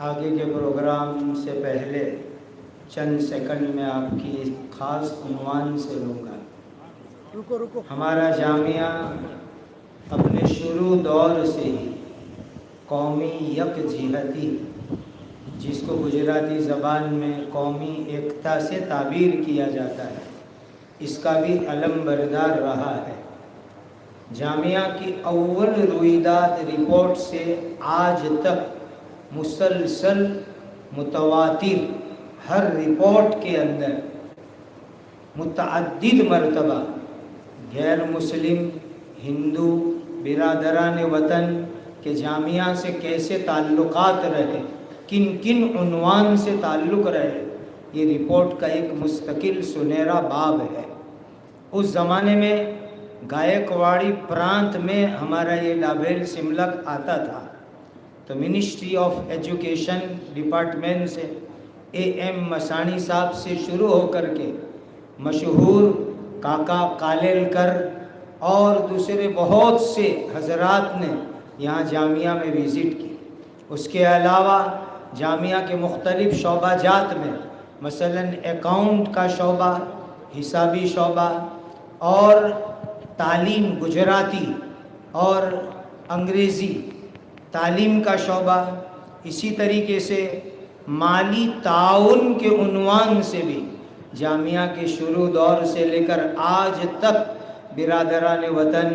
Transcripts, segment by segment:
آگے کے پروگرام سے پہلے چند سیکنڈ میں آپ کی خاص عنوان سے لوں گا۔ ہمارا جامعہ اپنے شروع دور سے ہی قومی یکجہتی، جس کو گجراتی زبان میں قومی ایکتا سے تعبیر کیا جاتا ہے، اس کا بھی علم بردار رہا ہے۔ جامعہ کی اول رویداد رپورٹ سے آج تک مسلسل متواتر ہر رپورٹ کے اندر متعدد مرتبہ غیر مسلم ہندو برادران وطن کے جامعہ سے کیسے تعلقات رہے، کن کن عنوان سے تعلق رہے، یہ رپورٹ کا ایک مستقل سنہرا باب ہے۔ اس زمانے میں گائیکواڑی پرانت میں ہمارا یہ ڈابھیل سملک آتا تھا، تو منسٹری آف ایجوکیشن ڈپارٹمنٹ سے اے ایم مسانی صاحب سے شروع ہو کر کے مشہور کاکا کالیلکر اور دوسرے بہت سے حضرات نے یہاں جامعہ میں وزٹ کی۔ اس کے علاوہ جامعہ کے مختلف شعبہ جات میں مثلاً اکاؤنٹ کا شعبہ، حسابی شعبہ اور تعلیم گجراتی اور انگریزی تعلیم کا شعبہ، اسی طریقے سے مالی تعاون کے عنوان سے بھی جامعہ کے شروع دور سے لے کر آج تک برادران وطن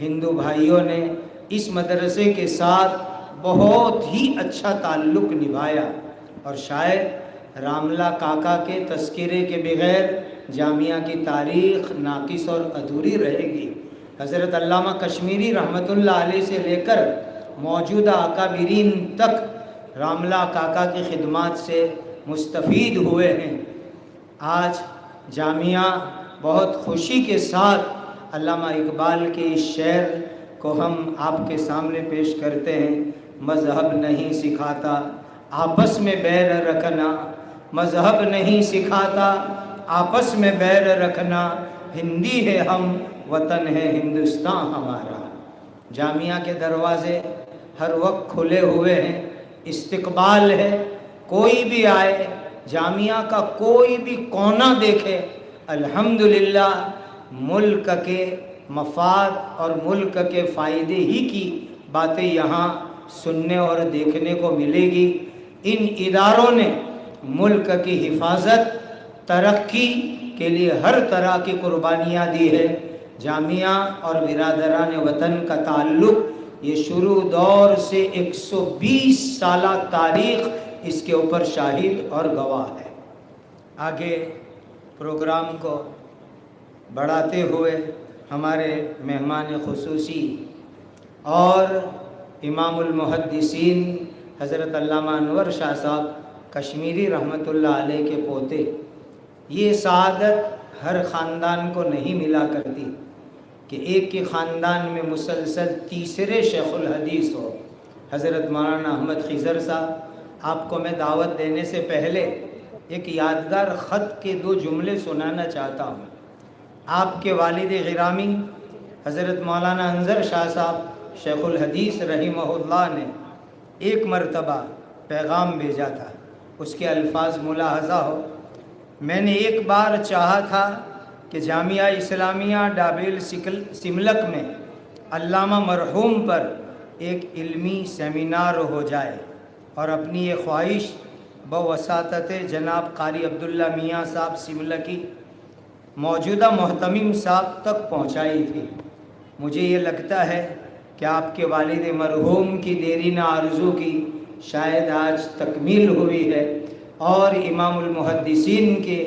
ہندو بھائیوں نے اس مدرسے کے ساتھ بہت ہی اچھا تعلق نبھایا، اور شاید راملا کاکا کے تذکرے کے بغیر جامعہ کی تاریخ ناقص اور ادھوری رہے گی۔ حضرت علامہ کشمیری رحمۃ اللہ علیہ سے لے کر موجودہ اکابرین تک راملا کاکا کی خدمات سے مستفید ہوئے ہیں۔ آج جامعہ بہت خوشی کے ساتھ علامہ اقبال کے اس شعر کو ہم آپ کے سامنے پیش کرتے ہیں۔ مذہب نہیں سکھاتا آپس میں بیر رکھنا، مذہب نہیں سکھاتا آپس میں بیر رکھنا، ہندی ہے ہم وطن ہے ہندوستان ہمارا۔ جامعہ کے دروازے ہر وقت کھلے ہوئے ہیں، استقبال ہے، کوئی بھی آئے، جامعہ کا کوئی بھی کونا دیکھے، الحمدللہ ملک کے مفاد اور ملک کے فائدے ہی کی باتیں یہاں سننے اور دیکھنے کو ملے گی۔ ان اداروں نے ملک کی حفاظت، ترقی کے لیے ہر طرح کی قربانیاں دی ہے۔ جامعہ اور برادران وطن کا تعلق یہ شروع دور سے 120 سالہ تاریخ اس کے اوپر شاہد اور گواہ ہے۔ آگے پروگرام کو بڑھاتے ہوئے ہمارے مہمان خصوصی اور امام المحدثین حضرت علامہ انور شاہ صاحب کشمیری رحمۃ اللہ علیہ کے پوتے، یہ سعادت ہر خاندان کو نہیں ملا کرتی کہ ایک ہی خاندان میں مسلسل تیسرے شیخ الحدیث ہو۔ حضرت مولانا احمد خضر صاحب، آپ کو میں دعوت دینے سے پہلے ایک یادگار خط کے 2 جملے سنانا چاہتا ہوں۔ آپ کے والد گرامی حضرت مولانا انظر شاہ صاحب شیخ الحدیث رحمہ اللہ نے ایک مرتبہ پیغام بھیجا تھا، اس کے الفاظ ملاحظہ ہو۔ میں نے ایک بار چاہا تھا کہ جامعہ اسلامیہ ڈابھیل سملک میں علامہ مرحوم پر ایک علمی سیمینار ہو جائے، اور اپنی یہ خواہش بواسطہ جناب قاری عبداللہ میاں صاحب سملکی موجودہ محتمم صاحب تک پہنچائی تھی۔ مجھے یہ لگتا ہے کہ آپ کے والد مرحوم کی دیرینہ آرزو کی شاید آج تکمیل ہوئی ہے، اور امام المحدثین کے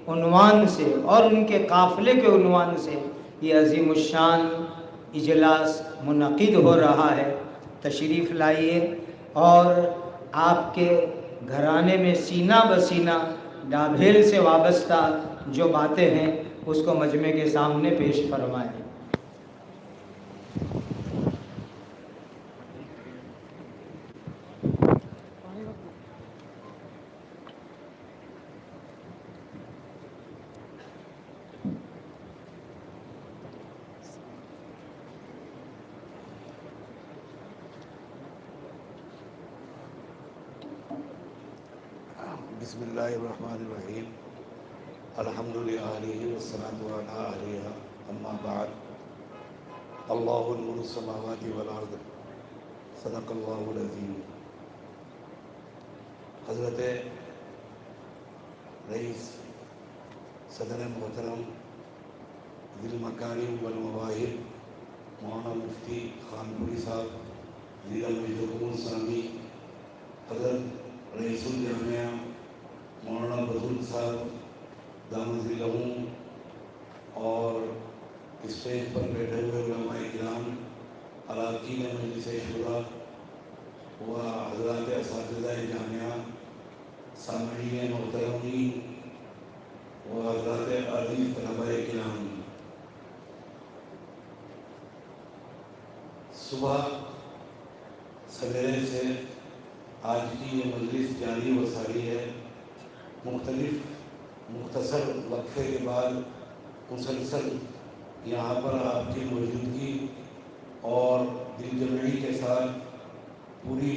عنوان سے اور ان کے قافلے کے عنوان سے یہ عظیم الشان اجلاس منعقد ہو رہا ہے۔ تشریف لائیے اور آپ کے گھرانے میں سینہ بسینہ ڈابھیل سے وابستہ جو باتیں ہیں اس کو مجمع کے سامنے پیش فرمائیں۔ بسم اللہ الرحمن الرحیم الحمد للہ والصلاة علی آلہ اما بعد اللہ نور السماوات والارض صدق اللہ العظیم. حضرت رئیس صدر محترم ذی المکارم والمواہب مولانا مفتی خانپوری صاحب ضلع مجدور سامی، حضرت رئیس الجامعہ مولانا بدر صاحب دامن ذلہم، اور اسٹیج پر بیٹھے ہوئے علماء کرام، اراکین مجلس شورا و حضرات اساتذہ جامعہ، سامعین محترمین و حضرات عزیز طلباء کرام، صبح سویرے سے آج کی یہ مجلس جاری و ساری ہے. مختصر وقفے کے بعد مسلسل یہاں پر آپ کی موجودگی اور دل جمعی کے ساتھ، پوری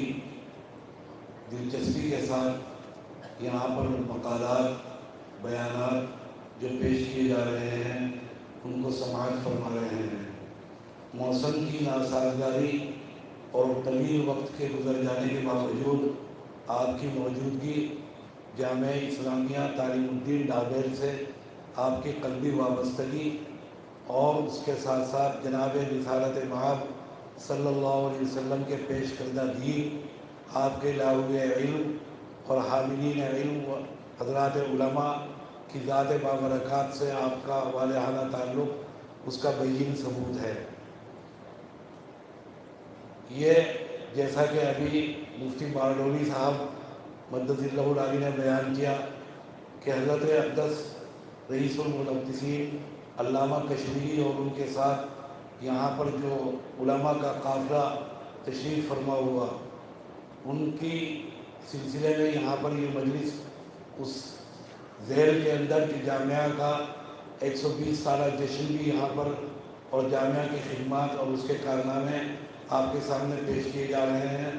دلچسپی کے ساتھ یہاں پر مقالات، بیانات جو پیش کیے جا رہے ہیں ان کو سماعت فرما رہے ہیں. موسم کی ناسازگاری اور طویل وقت کے گزر جانے کے باوجود آپ کی موجودگی جامعہ اسلامیہ تعلیم الدین ڈابیل سے آپ کی قلبی وابستگی اور اس کے ساتھ ساتھ جناب رسالت مآب صلی اللہ علیہ وسلم کے پیش کردہ دین، آپ کے لاؤ علم اور حاملین علم و حضرات علماء کی ذات بابرکات سے آپ کا والہانہ تعلق، اس کا بین ثبوت ہے. یہ جیسا کہ ابھی مفتی بارڈولی صاحب مدد اللہ العالی نے بیان کیا کہ حضرت اقدس رئیس المحدثین علامہ کشمیری اور ان کے ساتھ یہاں پر جو علماء کا قافلہ تشریف فرما ہوا، ان کی سلسلے میں یہاں پر یہ مجلس اس ذیل کے اندر کہ جامعہ کا 120 سالہ جشن بھی یہاں پر اور جامعہ کی خدمات اور اس کے کارنامے آپ کے سامنے پیش کیے جا رہے ہیں.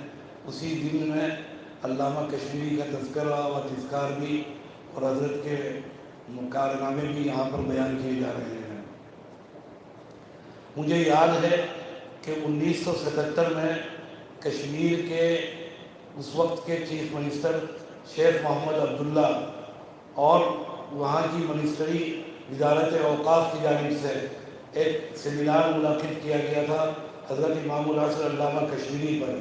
اسی دن میں علامہ کشمیری کا تذکرہ و تذکار بھی اور حضرت کے کارنامے بھی یہاں پر بیان کیے جا رہے ہیں. مجھے یاد ہے کہ 1977 میں کشمیر کے اس وقت کے چیف منسٹر شیخ محمد عبداللہ اور وہاں کی منسٹری وزارت اوقاف کی جانب سے ایک سیمینار منعقد کیا گیا تھا حضرت امام العصر علامہ کشمیری پر.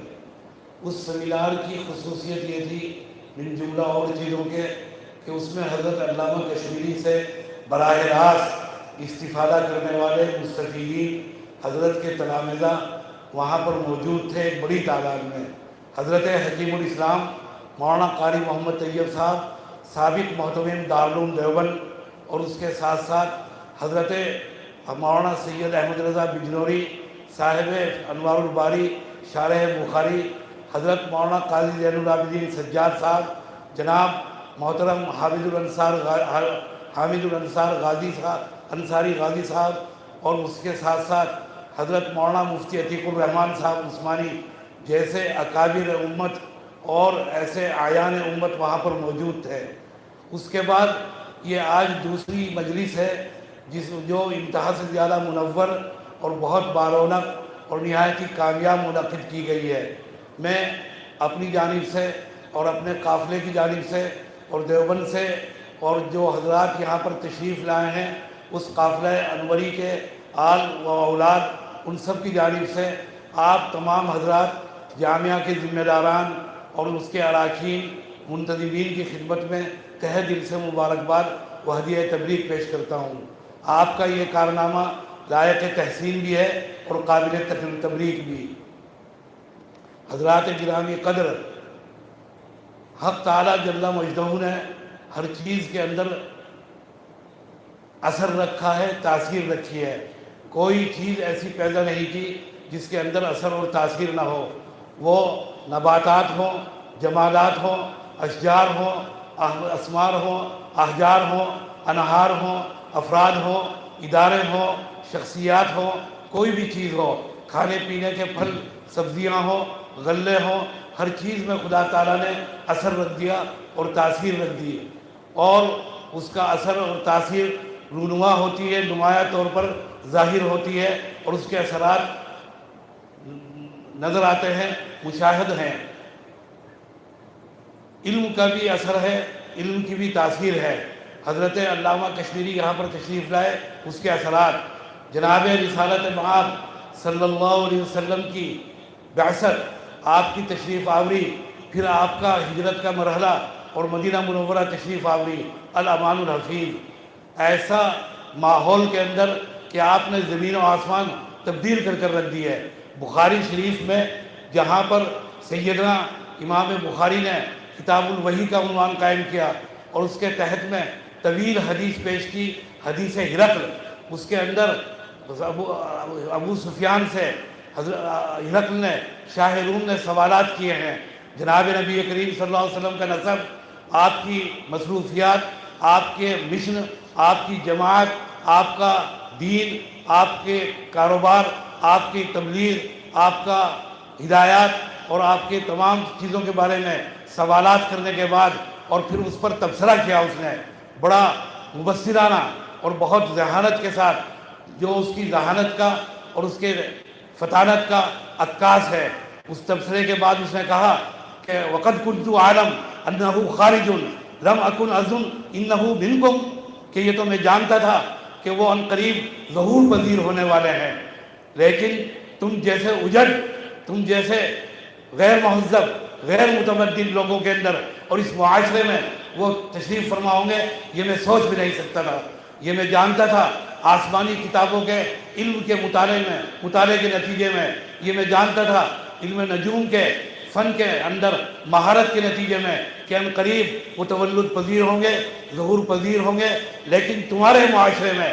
اس سیمینار کی خصوصیت یہ تھی من جملہ اور چیزوں کے کہ اس میں حضرت علامہ کشمیری سے براہ راست استفادہ کرنے والے مستفیدین حضرت کے تلامذہ وہاں پر موجود تھے ایک بڑی تعداد میں. حضرت حکیم الاسلام مولانا قاری محمد طیب صاحب سابق محتمم دارالعلوم دیوبند، اور اس کے ساتھ ساتھ حضرت مولانا سید احمد رضا بجنوری صاحب انوار الباری شارح بخاری، حضرت مولانا قاضی زین العابدین سجاد صاحب، جناب محترم حامد الانصار غازی صاحب انصاری غازی صاحب، اور اس کے ساتھ ساتھ حضرت مولانا مفتی عتیق الرحمن صاحب عثمانی جیسے اکابر امت اور ایسے اعیان امت وہاں پر موجود تھے. اس کے بعد یہ آج دوسری مجلس ہے جو انتہا سے زیادہ منور اور بہت بارونق اور نہایت ہی کامیاب منعقد کی گئی ہے. میں اپنی جانب سے اور اپنے قافلے کی جانب سے اور دیوبند سے اور جو حضرات یہاں پر تشریف لائے ہیں اس قافلہ انوری کے آل و اولاد، ان سب کی جانب سے آپ تمام حضرات جامعہ کے ذمہ داران اور اس کے اراکین منتظمین کی خدمت میں تہہ دل سے مبارکباد و ہدیہ تبریک پیش کرتا ہوں. آپ کا یہ کارنامہ لائق تحسین بھی ہے اور قابل تبریک بھی. حضرات گرامی قدر، حق تعالیٰ جل مجدہ نے ہر چیز کے اندر اثر رکھا ہے، تاثیر رکھی ہے. کوئی چیز ایسی پیدا نہیں کی جس کے اندر اثر اور تاثیر نہ ہو. وہ نباتات ہوں، جمادات ہوں، اشجار ہوں، اسمار ہوں، احجار ہوں، انہار ہوں، افراد ہوں، ادارے ہوں، شخصیات ہوں، کوئی بھی چیز ہو، کھانے پینے کے پھل سبزیاں ہوں، غلے ہوں، ہر چیز میں خدا تعالیٰ نے اثر رکھ دیا اور تاثیر رکھ دی، اور اس کا اثر اور تاثیر رونما ہوتی ہے، نمایاں طور پر ظاہر ہوتی ہے، اور اس کے اثرات نظر آتے ہیں، مشاہد ہیں۔ علم کا بھی اثر ہے، علم کی بھی تاثیر ہے۔ حضرت علامہ کشمیری یہاں پر تشریف لائے، اس کے اثرات، جناب رسالت مآب صلی اللہ علیہ وسلم کی بعثت، آپ کی تشریف آوری، پھر آپ کا ہجرت کا مرحلہ اور مدینہ منورہ تشریف آوری، الامان الحفیظ، ایسا ماحول کے اندر کہ آپ نے زمین و آسمان تبدیل کر رکھ دی ہے۔ بخاری شریف میں جہاں پر سیدنا امام بخاری نے کتاب الوحی کا عنوان قائم کیا اور اس کے تحت میں طویل حدیث پیش کی، حدیث ہرقل، اس کے اندر ابو سفیان سے ہرقل نے، شاہ روم نے سوالات کیے ہیں، جناب نبی کریم صلی اللہ علیہ وسلم کا نسب، آپ کی مصروفیات، آپ کے مشن، آپ کی جماعت، آپ کا دین، آپ کے کاروبار، آپ کی تبلیغ، آپ کا ہدایات اور آپ کے تمام چیزوں کے بارے میں سوالات کرنے کے بعد، اور پھر اس پر تبصرہ کیا اس نے بڑا مبصرانہ اور بہت ذہانت کے ساتھ، جو اس کی ذہانت کا اور اس کے فطانت کا عکاس ہے۔ اس تبصرے کے بعد اس نے کہا کہ وَقَدْ كُنْتُ أَعْلَمْ أَنَّهُ خَارِجٌ لَمْ أَكُنْ أَظُنُّ إِنَّهُ مِنْكُمْ، کہ یہ تو میں جانتا تھا کہ وہ عنقریب ظہور پذیر ہونے والے ہیں، لیکن تم جیسے اجڑ، تم جیسے غیر مہذب، غیر متمدن لوگوں کے اندر اور اس معاشرے میں وہ تشریف فرما ہوں گے، یہ میں سوچ بھی نہیں سکتا تھا۔ یہ میں جانتا تھا آسمانی کتابوں کے علم کے مطالعے کے نتیجے میں، یہ میں جانتا تھا علم نجوم کے فن کے اندر مہارت کے نتیجے میں کہ ان قریب وہ تولد پذیر ہوں گے، ظہور پذیر ہوں گے، لیکن تمہارے معاشرے میں،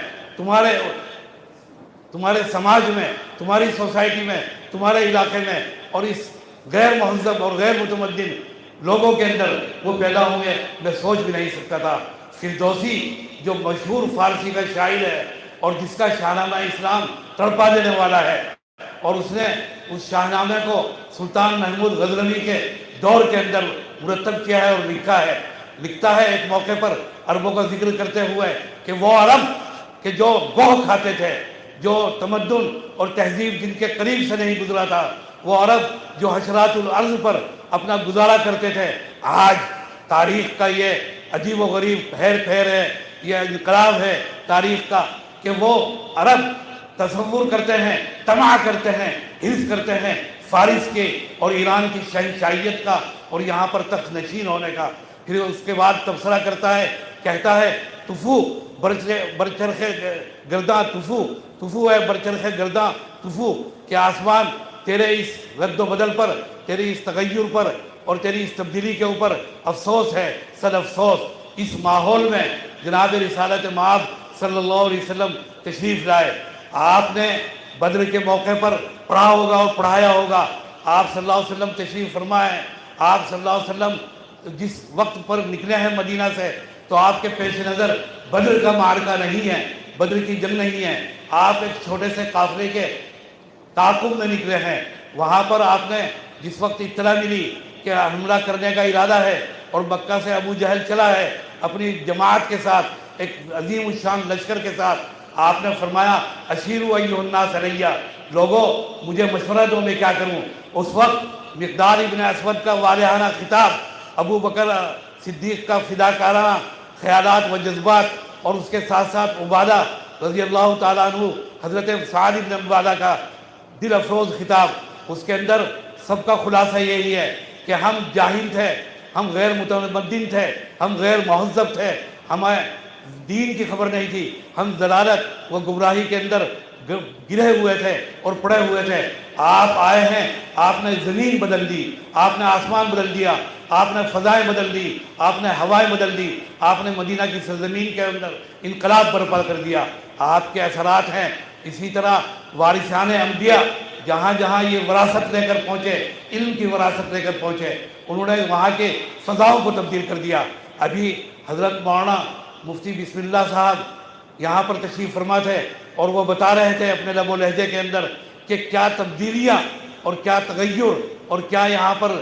تمہارے سماج میں، تمہاری سوسائٹی میں، تمہارے علاقے میں اور اس غیر مہذب اور غیر متمدن لوگوں کے اندر وہ پیدا ہوں گے، میں سوچ بھی نہیں سکتا تھا۔ فردوسی جو مشہور فارسی کا شاعر ہے اور جس کا شاہنامہ اسلام تڑپا دینے والا ہے، اور اس نے اس شاہنامے کو سلطان محمود غزنوی کے دور کے اندر مرتب کیا ہے اور لکھتا ہے ایک موقع پر عربوں کا ذکر کرتے ہوئے کہ وہ عرب کہ جو گوہ کھاتے تھے، جو تمدن اور تہذیب جن کے قریب سے نہیں گزرا تھا، وہ عرب جو حشرات الارض پر اپنا گزارا کرتے تھے، آج تاریخ کا یہ عجیب و غریب پھیر ہے، یہ انقلاب ہے تاریخ کا کہ وہ عرب تصور کرتے ہیں، طمع کرتے ہیں، حرص کرتے ہیں فارس کے اور ایران کی شہنشاہیت کا اور یہاں پر تخت نشین ہونے کا۔ پھر اس کے بعد تبصرہ کرتا ہے، کہتا ہے طفو برچرخ گرداں طفو ہے برچرخ گرداں طفو، کہ آسمان تیرے اس رد و بدل پر، تیری اس تغیر پر اور تیری اس تبدیلی کے اوپر افسوس ہے، صد افسوس۔ اس ماحول میں جناب رسالت مآب صلی اللہ علیہ وسلم تشریف لائے۔ آپ نے بدر کے موقع پر پڑھا ہوگا اور پڑھایا ہوگا، آپ صلی اللہ علیہ وسلم تشریف فرمائے ہیں۔ آپ صلی اللہ علیہ وسلم جس وقت پر نکلے ہیں مدینہ سے، تو آپ کے پیش نظر بدر کا معرکہ نہیں ہے، بدر کی جنگ نہیں ہے، آپ ایک چھوٹے سے قافلے کے تعاقب میں نکلے ہیں۔ وہاں پر آپ نے جس وقت اطلاع ملی کہ حملہ کرنے کا ارادہ ہے اور مکہ سے ابو جہل چلا ہے اپنی جماعت کے ساتھ، ایک عظیم الشان لشکر کے ساتھ، آپ نے فرمایا اشیروا ایھا الناس علیہ، لوگوں مجھے مشورہ دو میں کیا کروں۔ اس وقت مقداد ابن اسود کا والہانہ خطاب، ابو بکر صدیق کا فداکارانہ خیالات و جذبات، اور اس کے ساتھ ساتھ عبادہ رضی اللہ تعالیٰ عنہ، حضرت سعد بن عبادہ کا دل افروز خطاب، اس کے اندر سب کا خلاصہ یہی ہے کہ ہم جاہل تھے، ہم غیر متمدن تھے، ہم غیر مہذب تھے، ہمیں دین کی خبر نہیں تھی، ہم ضلالت و گمراہی کے اندر گرے ہوئے تھے اور پڑے ہوئے تھے۔ آپ آئے ہیں، آپ نے زمین بدل دی، آپ نے آسمان بدل دیا، آپ نے فضائیں بدل دی، آپ نے ہوائیں بدل دی، آپ نے مدینہ کی سرزمین کے اندر انقلاب برپا کر دیا۔ آپ کے اثرات ہیں۔ اسی طرح وارثان انبیاء جہاں جہاں یہ وراثت لے کر پہنچے، علم کی وراثت لے کر پہنچے، انہوں نے وہاں کے فضاؤں کو تبدیل کر دیا۔ ابھی حضرت مولانا مفتی بسم اللہ صاحب یہاں پر تشریف فرما تھے اور وہ بتا رہے تھے اپنے لب و لہجے کے اندر کہ کیا تبدیلیاں اور کیا تغیر اور کیا یہاں پر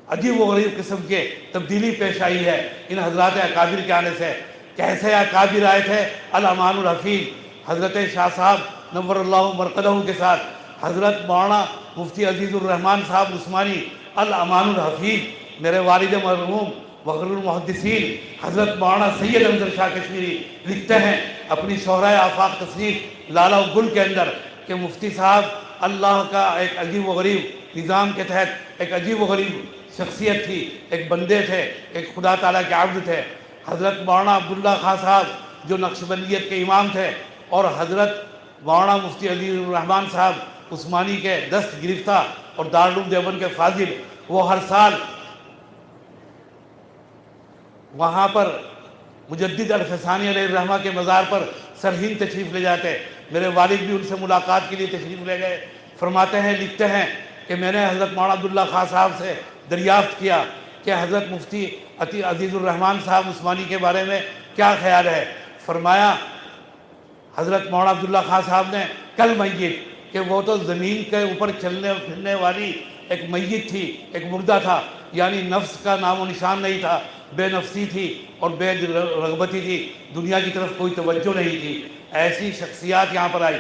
عجیب و غریب قسم کے تبدیلی پیش آئی ہے ان حضرات اکابر کے آنے سے۔ کیسے اکابر آئے تھے؟ الامان الحفیظ حضرت شاہ صاحب نور اللہ مرقدہ کے ساتھ حضرت مولانا مفتی عزیز الرحمان صاحب عثمانی الامان الحفیظ، میرے والد مرحوم وغیر المحدثین حضرت مولانا سید انظر شاہ کشمیری لکھتے ہیں اپنی شہرۂ آفاق تصنیف لالا و گل کے اندر کہ مفتی صاحب اللہ کا ایک عجیب و غریب نظام کے تحت ایک عجیب و غریب شخصیت تھی، ایک بندے تھے، ایک خدا تعالیٰ کے عبد تھے۔ حضرت مولانا عبداللہ خان صاحب جو نقشبندیت کے امام تھے اور حضرت مولانا مفتی عزیز الرحمان صاحب عثمانی کے دست گرفتہ اور دارالعلوم دیوبند کے فاضل، وہ ہر سال وہاں پر مجدد الفسانی علیہ الرحمہ کے مزار پر سرہند تشریف لے جاتے۔ میرے والد بھی ان سے ملاقات کے لیے تشریف لے گئے۔ فرماتے ہیں، لکھتے ہیں کہ میں نے حضرت مولانا عبداللہ خان صاحب سے دریافت کیا کہ حضرت مفتی عزیز الرحمان صاحب عثمانی کے بارے میں کیا خیال ہے؟ فرمایا حضرت مولانا عبداللہ خان صاحب نے، کل میت، کہ وہ تو زمین کے اوپر چلنے پھرنے والی ایک میت تھی، ایک مردہ تھا، یعنی نفس کا نام و نشان نہیں تھا، بے نفسی تھی اور بے رغبتی تھی، دنیا کی طرف کوئی توجہ نہیں تھی۔ ایسی شخصیات یہاں پر آئی۔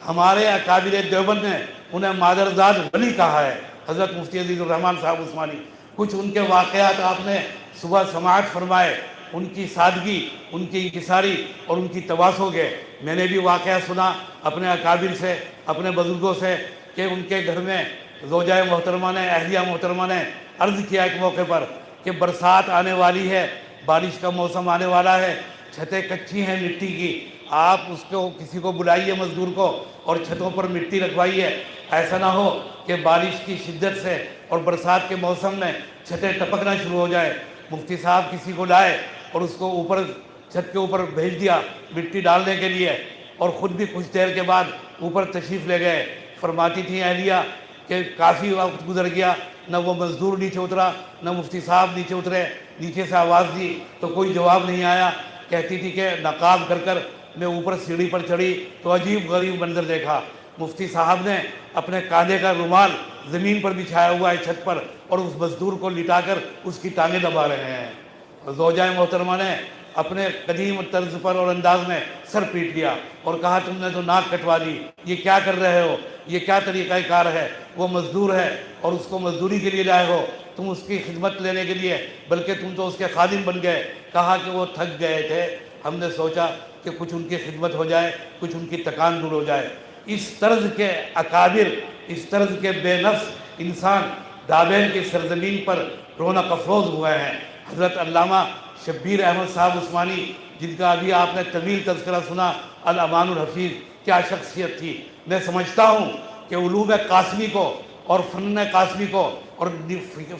ہمارے اکابر دیوبند نے انہیں مادرزاد ولی کہا ہے، حضرت مفتی عزیز الرحمان صاحب عثمانی۔ کچھ ان کے واقعات آپ نے صبح سماعت فرمائے، ان کی سادگی، ان کی انکساری اور ان کی تواضع کے۔ میں نے بھی واقعہ سنا اپنے اکابر سے، اپنے بزرگوں سے، کہ ان کے گھر میں زوجہ محترمہ نے، اہلیہ محترمہ نے عرض کیا ایک موقع پر کہ برسات آنے والی ہے، بارش کا موسم آنے والا ہے، چھتیں کچی ہیں مٹی کی، آپ اس کو کسی کو بلائیے مزدور کو اور چھتوں پر مٹی رکھوائیے، ایسا نہ ہو کہ بارش کی شدت سے اور برسات کے موسم میں چھتیں ٹپکنا شروع ہو جائے۔ مفتی صاحب کسی کو لائے اور اس کو اوپر چھت کے اوپر بھیج دیا مٹی ڈالنے کے لیے، اور خود بھی کچھ دیر کے بعد اوپر تشریف لے گئے۔ فرماتی تھیں اہلیہ کہ کافی وقت گزر گیا، نہ وہ مزدور نیچے اترا، نہ مفتی صاحب نیچے اترے، نیچے سے آواز دی تو کوئی جواب نہیں آیا۔ کہتی تھی کہ نقاب کر کر میں اوپر سیڑھی پر چڑھی تو عجیب غریب منظر دیکھا، مفتی صاحب نے اپنے کاندھے کا رومال زمین پر بچھایا ہوا ہے چھت پر، اور اس مزدور کو لٹا کر اس کی ٹانگیں دبا رہے ہیں۔ زوجہ محترمہ نے اپنے قدیم طرز پر اور انداز میں سر پیٹ لیا اور کہا، تم نے تو ناک کٹوا دی، یہ کیا کر رہے ہو، یہ کیا طریقہ کار ہے؟ وہ مزدور ہے اور اس کو مزدوری کے لیے لائے ہو، تم اس کی خدمت لینے کے لیے، بلکہ تم تو اس کے خادم بن گئے۔ کہا کہ وہ تھک گئے تھے، ہم نے سوچا کہ کچھ ان کی خدمت ہو جائے، کچھ ان کی تکان دور ہو جائے۔ اس طرز کے اکابر، اس طرز کے بے نفس انسان دابین کی سرزمین پر رونق افروز ہوئے ہیں۔ حضرت علامہ شبیر احمد صاحب عثمانی، جن کا ابھی آپ نے طویل تذکرہ سنا، الامان الحفیظ، کیا شخصیت تھی۔ میں سمجھتا ہوں کہ علوم قاسمی کو اور فن قاسمی کو اور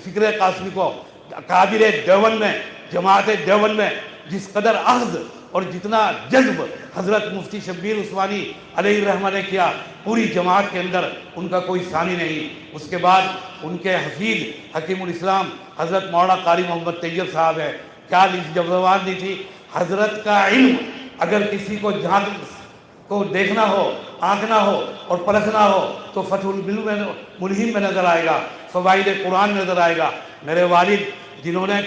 فکر قاسمی کو اکابر دیوبند میں، جماعت دیوبند میں جس قدر اخذ اور جتنا جذب حضرت مفتی شبیر عثمانی علیہ الرحمہ نے کیا، پوری جماعت کے اندر ان کا کوئی ثانی نہیں۔ اس کے بعد ان کے حفیظ حکیم الاسلام حضرت مولانا قاری محمد طیب صاحب ہے۔ کیا زبان دی تھی؟ حضرت کا علم اگر کسی کو کو دیکھنا ہو، آنکھنا ہو اور پرکھنا ہو تو فتح الملہم میں نظر آئے گا، فوائد قرآن میں نظر آئے گا۔ میرے والد جنہوں نے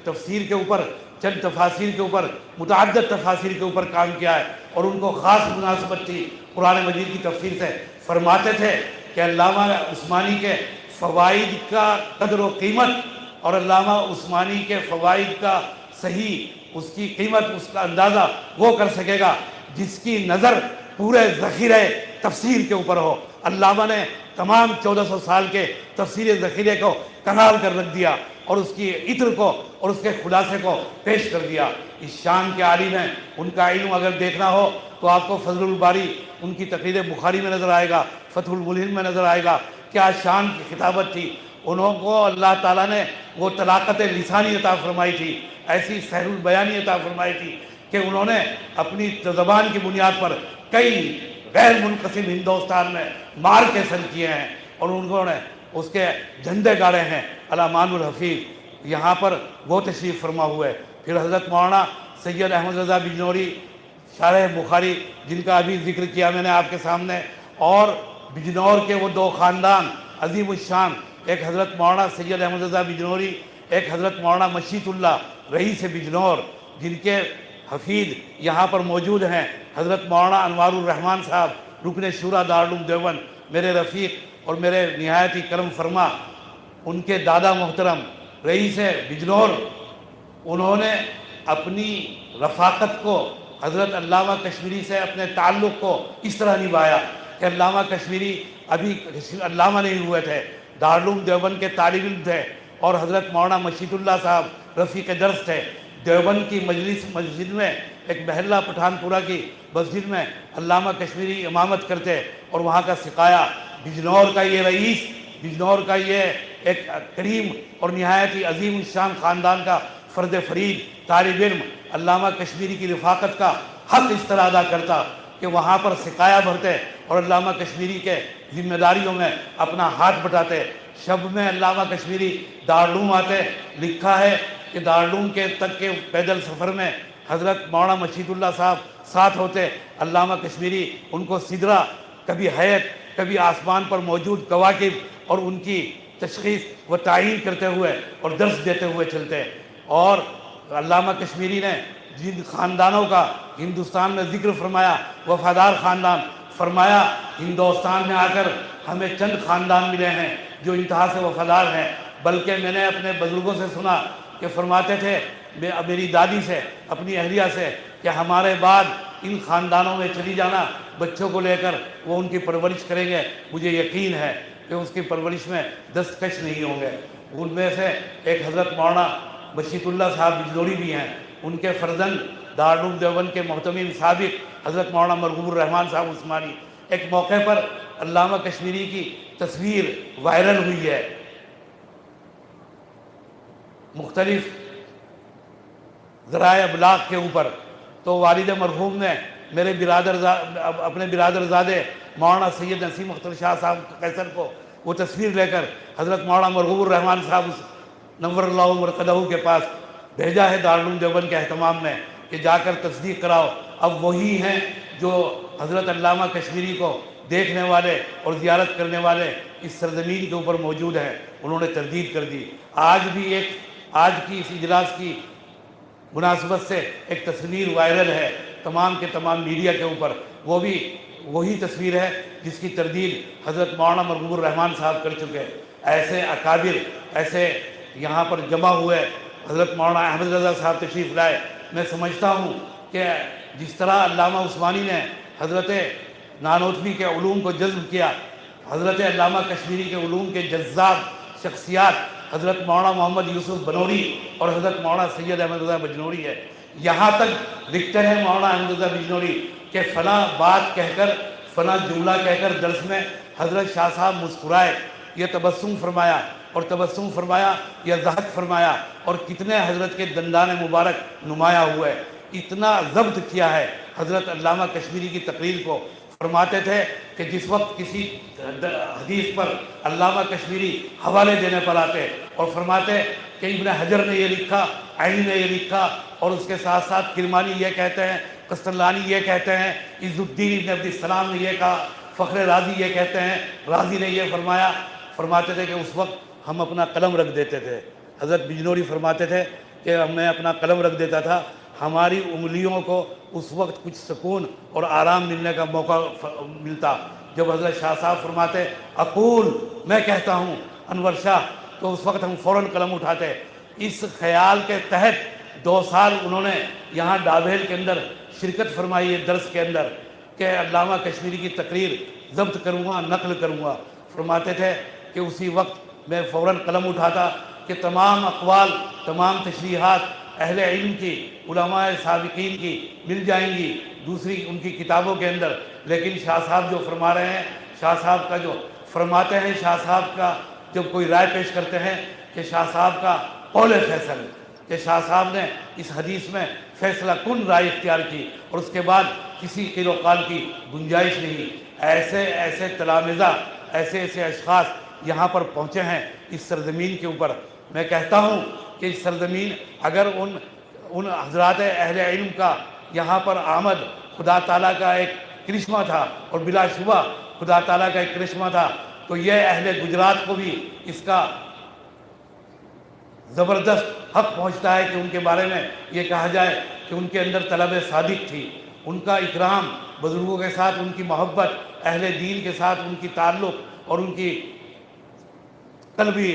تفسیر کے اوپر، چند تفاسیر کے اوپر، متعدد تفاسیر کے اوپر کام کیا ہے، اور ان کو خاص مناسبت تھی قرآن مجید کی تفسیر سے، فرماتے تھے کہ علامہ عثمانی کے فوائد کا قدر و قیمت اور علامہ عثمانی کے فوائد کا صحیح اس کی قیمت، اس کا اندازہ وہ کر سکے گا جس کی نظر پورے ذخیرہ تفسیر کے اوپر ہو۔ علامہ نے تمام 1400 سال کے تفسیر ذخیرے کو کنال کر رکھ دیا اور اس کی عطر کو اور اس کے خلاصے کو پیش کر دیا۔ اس شان کے عالم ہیں، ان کا علم اگر دیکھنا ہو تو آپ کو فضل الباری ان کی تقریر بخاری میں نظر آئے گا، فتح الملہم میں نظر آئے گا۔ کیا شان کی خطابت تھی! انہوں کو اللہ تعالیٰ نے وہ طلاقت لسانی عطا فرمائی تھی، ایسی سحر البیانی عطا فرمائی تھی کہ انہوں نے اپنی زبان کی بنیاد پر کئی غیر منقسم ہندوستان میں مار کے سر کیے ہیں، اور انہوں نے اس کے جھنڈے گاڑے ہیں۔ الامان الحفیظ یہاں پر وہ تشریف فرما ہوئے۔ پھر حضرت مولانا سید احمد رضا بجنوری شارح بخاری، جن کا ابھی ذکر کیا میں نے آپ کے سامنے، اور بجنور کے وہ دو خاندان عظیم الشان ایک حضرت مولانا سید احمد رضا بجنوری، ایک حضرت مولانا مشیت اللہ رئیس بجنور، جن کے حفیظ یہاں پر موجود ہیں، حضرت مولانا انوار الرحمن صاحب رکن شورا دارالعلوم دیوبند، میرے رفیق اور میرے نہایت ہی کرم فرما، ان کے دادا محترم رئیس بجنور، انہوں نے اپنی رفاقت کو حضرت علامہ کشمیری سے اپنے تعلق کو اس طرح نبھایا کہ علامہ کشمیری ابھی علامہ نہیں ہوئے تھے، دارالعلوم دیوبند کے طالب علم تھے، اور حضرت مولانا مشیت اللہ صاحب رفیق درس تھے۔ دیوبند کی مسجد میں، ایک محلہ پٹھان پورہ کی مسجد میں علامہ کشمیری امامت کرتے، اور وہاں کا سقایا بجنور کا یہ رئیس، بجنور کا یہ ایک کریم اور نہایت ہی عظیم الشان خاندان کا فرد فرید طالب علم علامہ کشمیری کی رفاقت کا حق اس طرح ادا کرتا کہ وہاں پر سقایا بھرتے اور علامہ کشمیری کے ذمہ داریوں میں اپنا ہاتھ بٹاتے۔ شب میں علامہ کشمیری دارالعلوم آتے، لکھا ہے کہ دارالعلوم کے تک کے پیدل سفر میں حضرت مولانا مشیت اللہ صاحب ساتھ ہوتے، علامہ کشمیری ان کو سدرا، کبھی حیت، کبھی آسمان پر موجود کواکب اور ان کی تشخیص و تعیین کرتے ہوئے اور درس دیتے ہوئے چلتے۔ اور علامہ کشمیری نے جن خاندانوں کا ہندوستان میں ذکر فرمایا، وفادار خاندان فرمایا، ہندوستان میں آ کر ہمیں چند خاندان ملے ہیں جو انتہا سے وفادار ہیں، بلکہ میں نے اپنے بزرگوں سے سنا کہ فرماتے تھے، میری دادی سے، اپنی اہلیہ سے، کہ ہمارے بعد ان خاندانوں میں چلی جانا بچوں کو لے کر، وہ ان کی پرورش کریں گے، مجھے یقین ہے کہ اس کی پرورش میں دستکش نہیں ہوں گے۔ ان میں سے ایک حضرت مولانا مشیت اللہ صاحب بجنوری بھی ہیں، ان کے فرزند دارالعلوم دیوبند کے محتمم سابق حضرت مولانا مرغوب الرحمن صاحب عثمانی۔ ایک موقع پر علامہ کشمیری کی تصویر وائرل ہوئی ہے مختلف ذرائع ابلاغ کے اوپر، تو والد مرحوم نے میرے اپنے برادر زادے مولانا سید نسیم اختر شاہ صاحب قیصر کو وہ تصویر لے کر حضرت مولانا مرغوب الرحمن صاحب نور اللہ مرقدہ کے پاس بھیجا ہے دارالعلوم دیوبند کے اہتمام میں کہ جا کر تصدیق کراؤ۔ اب وہی ہیں جو حضرت علامہ کشمیری کو دیکھنے والے اور زیارت کرنے والے اس سرزمین کے اوپر موجود ہیں، انہوں نے تردید کر دی۔ آج بھی آج کی اس اجلاس کی مناسبت سے ایک تصویر وائرل ہے تمام کے تمام میڈیا کے اوپر، وہ بھی وہی تصویر ہے جس کی تردید حضرت مولانا مرغوب الرحمن صاحب کر چکے۔ ایسے اکابر، ایسے یہاں پر جمع ہوئے، حضرت مولانا احمد رضا صاحب تشریف لائے۔ میں سمجھتا ہوں کہ جس طرح علامہ عثمانی نے حضرت نانوتوی کے علوم کو جذب کیا، حضرت علامہ کشمیری کے علوم کے جذاب شخصیات حضرت مولانا محمد یوسف بنوری اور حضرت مولانا سید احمد رضا بجنوری ہے۔ یہاں تک لکھتے ہیں مولانا احمد رضا بجنوری کہ فلاں بات کہہ کر، فلاں جملہ کہہ کر درس میں حضرت شاہ صاحب مسکرائے، یہ تبسم فرمایا، اور تبسم فرمایا یا ضحک فرمایا، اور کتنے حضرت کے دندان مبارک نمایاں ہوئے۔ اتنا ضبط کیا ہے حضرت علامہ کشمیری کی تقریر کو۔ فرماتے تھے کہ جس وقت کسی حدیث پر علامہ کشمیری حوالے دینے پر آتے اور فرماتے کہ ابن حجر نے یہ لکھا، عینی نے یہ لکھا، اور اس کے ساتھ ساتھ کرمانی یہ کہتے ہیں، قسطلانی یہ کہتے ہیں، عز الدین ابن عبد السلام نے یہ کہا، فخر رازی یہ کہتے ہیں، رازی نے یہ فرمایا، فرماتے تھے کہ اس وقت ہم اپنا قلم رکھ دیتے تھے۔ حضرت بجنوری فرماتے تھے کہ میں اپنا قلم رکھ دیتا تھا، ہماری انگلیوں کو اس وقت کچھ سکون اور آرام ملنے کا موقع ملتا جب حضرت شاہ صاحب فرماتے اقول، میں کہتا ہوں انور شاہ، تو اس وقت ہم فوراً قلم اٹھاتے۔ اس خیال کے تحت 2 سال انہوں نے یہاں ڈابھیل کے اندر شرکت فرمائی ہے درس کے اندر کہ علامہ کشمیری کی تقریر ضبط کروں گا، نقل کروں گا۔ فرماتے تھے کہ اسی وقت میں فوراً قلم اٹھاتا کہ تمام اقوال، تمام تشریحات اہل علم کی، علماء سابقین کی مل جائیں گی دوسری ان کی کتابوں کے اندر، لیکن شاہ صاحب جو فرما رہے ہیں، شاہ صاحب کا جو فرماتے ہیں، شاہ صاحب کا جب کوئی رائے پیش کرتے ہیں کہ شاہ صاحب کا قول فیصل، کہ شاہ صاحب نے اس حدیث میں فیصلہ کن رائے اختیار کی اور اس کے بعد کسی قیل و قال کی گنجائش نہیں۔ ایسے تلامذہ، ایسے اشخاص یہاں پر پہنچے ہیں اس سرزمین کے اوپر۔ میں کہتا ہوں کہ اس سرزمین اگر ان حضرات اہل علم کا یہاں پر آمد خدا تعالیٰ کا ایک کرشمہ تھا، اور بلا شبہ خدا تعالیٰ کا ایک کرشمہ تھا تو یہ اہل گجرات کو بھی اس کا زبردست حق پہنچتا ہے کہ ان کے بارے میں یہ کہا جائے کہ ان کے اندر طلب صادق تھی، ان کا اکرام بزرگوں کے ساتھ، ان کی محبت اہل دین کے ساتھ، ان کی تعلق اور ان کی قلبی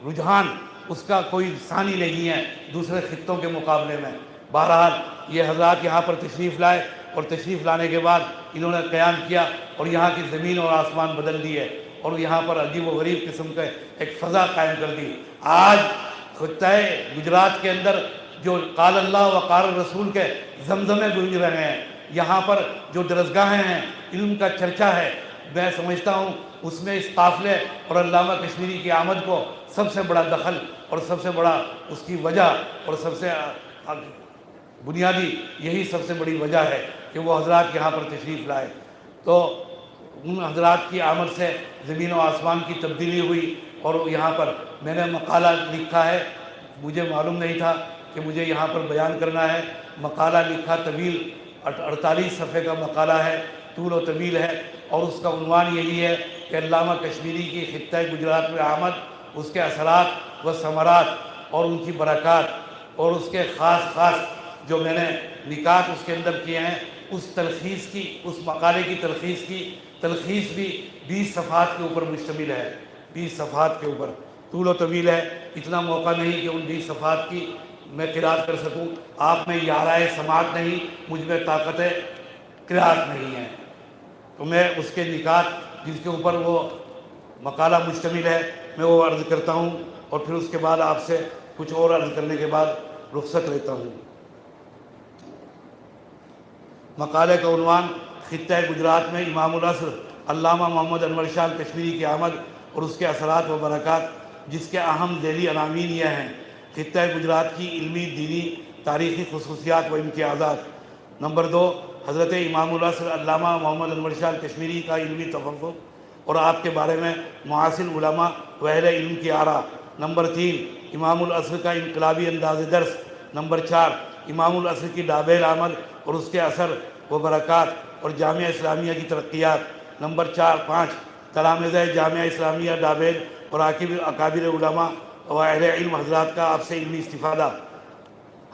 رجحان، اس کا کوئی ثانی نہیں ہے دوسرے خطوں کے مقابلے میں۔ بہرحال یہ حضرات یہاں پر تشریف لائے اور تشریف لانے کے بعد انہوں نے قیام کیا اور یہاں کی زمین اور آسمان بدل دیے اور یہاں پر عجیب و غریب قسم کے ایک فضا قائم کر دی۔ آج خطہ گجرات کے اندر جو قال اللہ و قال الرسول کے زمزمے گونج رہے ہیں، یہاں پر جو درسگاہیں ہیں، علم کا چرچا ہے، میں سمجھتا ہوں اس میں اس قافلے اور علامہ کشمیری کی آمد کو سب سے بڑا دخل اور سب سے بڑا اس کی وجہ اور سب سے بنیادی یہی سب سے بڑی وجہ ہے کہ وہ حضرات یہاں پر تشریف لائے۔ تو ان حضرات کی آمد سے زمین و آسمان کی تبدیلی ہوئی اور یہاں پر میں نے مقالہ لکھا ہے، مجھے معلوم نہیں تھا کہ مجھے یہاں پر بیان کرنا ہے۔ مقالہ لکھا، طویل 48 صفحے کا مقالہ ہے، طول و طویل ہے، اور اس کا عنوان یہی ہے کہ علامہ کشمیری کی خطہ گجرات میں آمد، اس کے اثرات و ثمرات اور ان کی برکات اور اس کے خاص جو میں نے نکات اس کے اندر کیے ہیں، اس تلخیص کی، اس مقالے کی تلخیص بھی 20 صفحات کے اوپر مشتمل ہے، 20 صفحات کے اوپر، طول و طویل ہے۔ اتنا موقع نہیں کہ ان 20 صفحات کی میں قرأت کر سکوں، آپ میں یارائے سماعت نہیں، مجھ میں طاقت قرأت نہیں ہے، تو میں اس کے نکات جس کے اوپر وہ مقالہ مشتمل ہے میں وہ عرض کرتا ہوں، اور پھر اس کے بعد آپ سے کچھ اور عرض کرنے کے بعد رخصت لیتا ہوں۔ مقالے کا عنوان خطہ گجرات میں امام العصر علامہ محمد انور شاہ کشمیری کی آمد اور اس کے اثرات و برکات، جس کے اہم ذیلی عناوین یہ ہیں: خطہ گجرات کی علمی، دینی، تاریخی خصوصیات و امتیازات۔ نمبر 2، حضرت امام العصر علامہ محمد انور شاہ کشمیری کا علمی تفوق اور آپ کے بارے میں معاصر علماء و اہل علم کی آراء۔ نمبر 3، امام العصر کا انقلابی انداز درس۔ نمبر 4، امام العصر کی ڈابیل آمد اور اس کے اثر و برکات اور جامعہ اسلامیہ کی ترقیات۔ نمبر 5، تلامذہ جامعہ اسلامیہ ڈابیل اور اکابر علماء و اہل علم حضرات کا آپ سے علمی استفادہ۔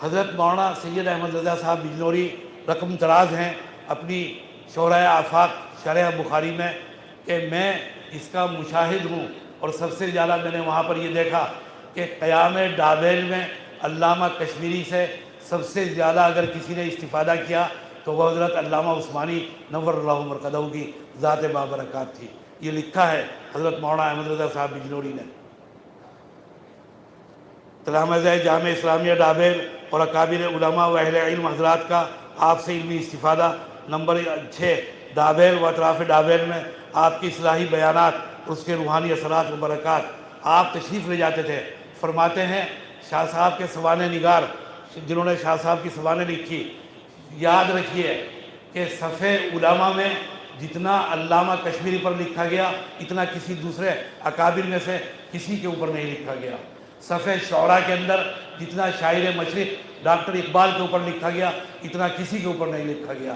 حضرت مولانا سید احمد رضا صاحب بجنوری رقم دراز ہیں اپنی شورۂ آفاق شرح بخاری میں کہ میں اس کا مشاہد ہوں، اور سب سے زیادہ میں نے وہاں پر یہ دیکھا کہ قیام ڈابیل میں علامہ کشمیری سے سب سے زیادہ اگر کسی نے استفادہ کیا تو وہ حضرت علامہ عثمانی نور اللہ مرقدہ کی ذات بابرکات تھی۔ یہ لکھا ہے حضرت مولانا احمد رضا صاحب بجنوری نے۔ تلامذہ جامعہ اسلامیہ ڈابیل اور اکابر علماء و اہل علم حضرات کا آپ سے علمی استفادہ۔ نمبر 6، ڈابیل و اطراف ڈابیل میں آپ کی اصلاحی بیانات، اس کے روحانی اثرات و برکات۔ آپ تشریف لے جاتے تھے، فرماتے ہیں شاہ صاحب کے سوانح نگار جنہوں نے شاہ صاحب کی سوانح لکھی، یاد رکھیے کہ صفحے علماء میں جتنا علامہ کشمیری پر لکھا گیا اتنا کسی دوسرے اکابر میں سے کسی کے اوپر نہیں لکھا گیا۔ صفحے شعراء کے اندر جتنا شاعر مشرق ڈاکٹر اقبال کے اوپر لکھا گیا اتنا کسی کے اوپر نہیں لکھا گیا۔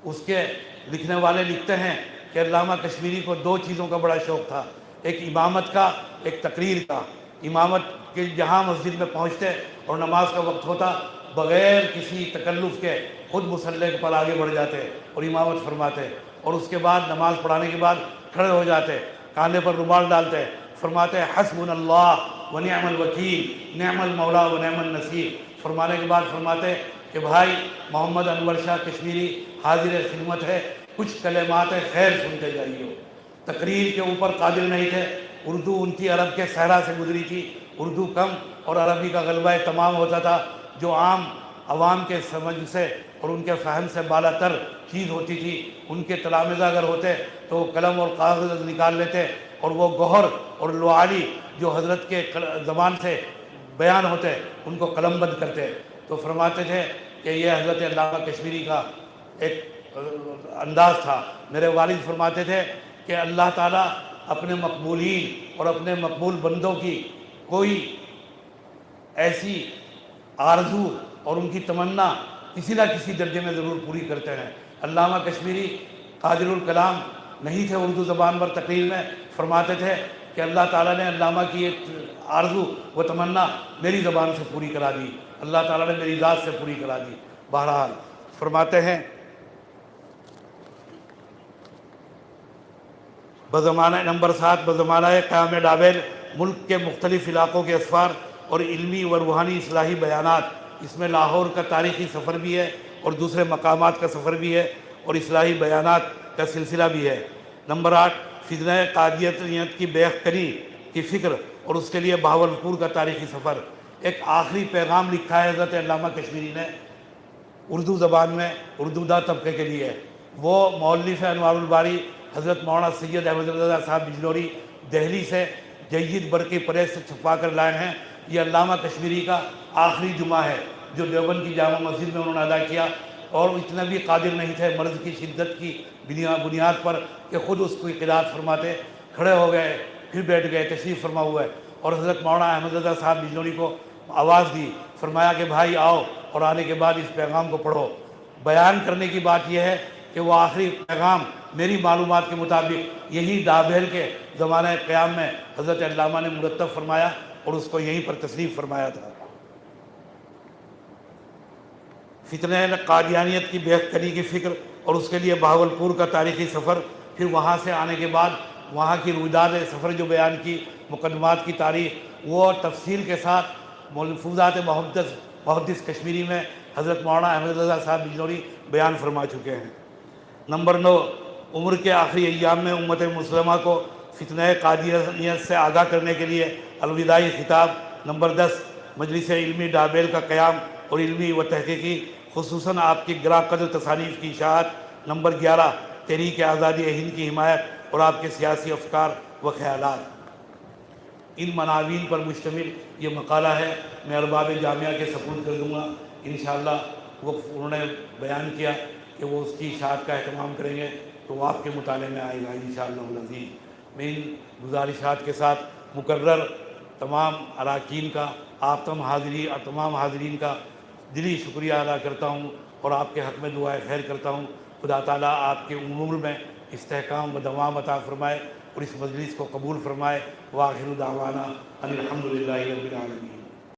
اس کے لکھنے والے لکھتے ہیں کہ علامہ کشمیری کو 2 چیزوں کا بڑا شوق تھا، ایک امامت کا، ایک تقریر کا۔ امامت کے جہاں مسجد میں پہنچتے اور نماز کا وقت ہوتا، بغیر کسی تکلف کے خود مصلی پر آگے بڑھ جاتے اور امامت فرماتے، اور اس کے بعد نماز پڑھانے کے بعد کھڑے ہو جاتے، کاندھے پر رومال ڈالتے، فرماتے حسبنا اللہ و نعم الوکیل نعم المولا و نعم النصیر۔ فرمانے کے بعد فرماتے کہ بھائی محمد انور شاہ کشمیری حاضر خدمت ہے، کچھ کلمات خیر سنتے جائیے۔ تقریر کے اوپر قادر نہیں تھے، اردو ان کی عرب کے صحرا سے گزری تھی، اردو کم اور عربی کا غلبہ تمام ہوتا تھا، جو عام عوام کے سمجھ سے اور ان کے فہم سے بالا تر چیز ہوتی تھی۔ ان کے تلامذہ اگر ہوتے تو وہ قلم اور کاغذ نکال لیتے اور وہ گوہر اور لعالی جو حضرت کے زبان سے بیان ہوتے ان کو قلم بند کرتے۔ تو فرماتے تھے کہ یہ حضرت علامہ کشمیری کا ایک انداز تھا۔ میرے والد فرماتے تھے کہ اللہ تعالیٰ اپنے مقبولین اور اپنے مقبول بندوں کی کوئی ایسی آرزو اور ان کی تمنا کسی نہ کسی درجے میں ضرور پوری کرتے ہیں۔ علامہ کشمیری قادر الکلام نہیں تھے اردو زبان پر تقریر میں فرماتے تھے کہ اللہ تعالیٰ نے علامہ کی ایک آرزو و تمنا میری زبان سے پوری کرا دی، اللہ تعالیٰ نے میری ذات سے پوری کرا دی۔ بہرحال فرماتے ہیں بزمانہ نمبر 7 بزمانہ قیام ڈابیل ملک کے مختلف علاقوں کے اسفار اور علمی و روحانی اصلاحی بیانات، اس میں لاہور کا تاریخی سفر بھی ہے اور دوسرے مقامات کا سفر بھی ہے اور اصلاحی بیانات کا سلسلہ بھی ہے۔ نمبر 8 فتنہ قادیانیت کی بیخ کنی کی فکر اور اس کے لیے بہاولپور کا تاریخی سفر۔ ایک آخری پیغام لکھا ہے حضرت علامہ کشمیری نے اردو زبان میں اردو داں طبقے کے لیے، وہ مؤلف انوار الباری حضرت مولانا سید احمد رضا صاحب بجنوری دہلی سے جید برقی پریس سے چھپا کر لائے ہیں۔ یہ علامہ کشمیری کا آخری جمعہ ہے جو دیوبند کی جامع مسجد میں انہوں نے ادا کیا، اور اتنا بھی قادر نہیں تھے مرض کی شدت کی بنیاد پر کہ خود اس کو قرات فرماتے، کھڑے ہو گئے پھر بیٹھ گئے، تشریف فرما ہوا ہے، اور حضرت مولانا احمد رضا صاحب بجنوری کو آواز دی، فرمایا کہ بھائی آؤ، اور آنے کے بعد اس پیغام کو پڑھو۔ بیان کرنے کی بات یہ ہے کہ وہ آخری پیغام میری معلومات کے مطابق یہی ڈابیل کے زمانہ قیام میں حضرت علامہ نے مرتب فرمایا اور اس کو یہیں پر تصریف فرمایا تھا۔ فتنہ قادیانیت کی بیخ کنی کی فکر اور اس کے لیے بہاولپور کا تاریخی سفر، پھر وہاں سے آنے کے بعد وہاں کی رویداد سفر جو بیان کی، مقدمات کی تاریخ، وہ تفصیل کے ساتھ ملفوظات محدث کشمیری میں حضرت مولانا احمد رضا صاحب بجنوری بیان فرما چکے ہیں۔ نمبر 9 عمر کے آخری ایام میں امت مسلمہ کو فتنہ قادیانیت سے آگاہ کرنے کے لیے الوداعی خطاب۔ نمبر 10 مجلس علمی ڈابیل کا قیام اور علمی و تحقیقی، خصوصاً آپ کی گراں قدر تصانیف کی اشاعت۔ نمبر 11 تحریک آزادی ہند کی حمایت اور آپ کے سیاسی افکار و خیالات۔ ان مناوین پر مشتمل یہ مقالہ ہے، میں ارباب جامعہ کے سپرد کر دوں گا انشاءاللہ۔ وہ انہوں نے بیان کیا کہ وہ اس کی اشاعت کا اہتمام کریں گے، تو وہ آپ کے مطالعے میں آئے گا انشاءاللہ العزیز۔ میں ان گزارشات کے ساتھ مقرر تمام اراکین کا، آپ تمام حاضرین کا دلی شکریہ ادا کرتا ہوں اور آپ کے حق میں دعائے خیر کرتا ہوں۔ خدا تعالیٰ آپ کے امور میں استحکام و دوام عطا فرمائے اور اس مجلس کو قبول فرمائے۔ وآخر دعوانا ان الحمدللہ رب العالمین۔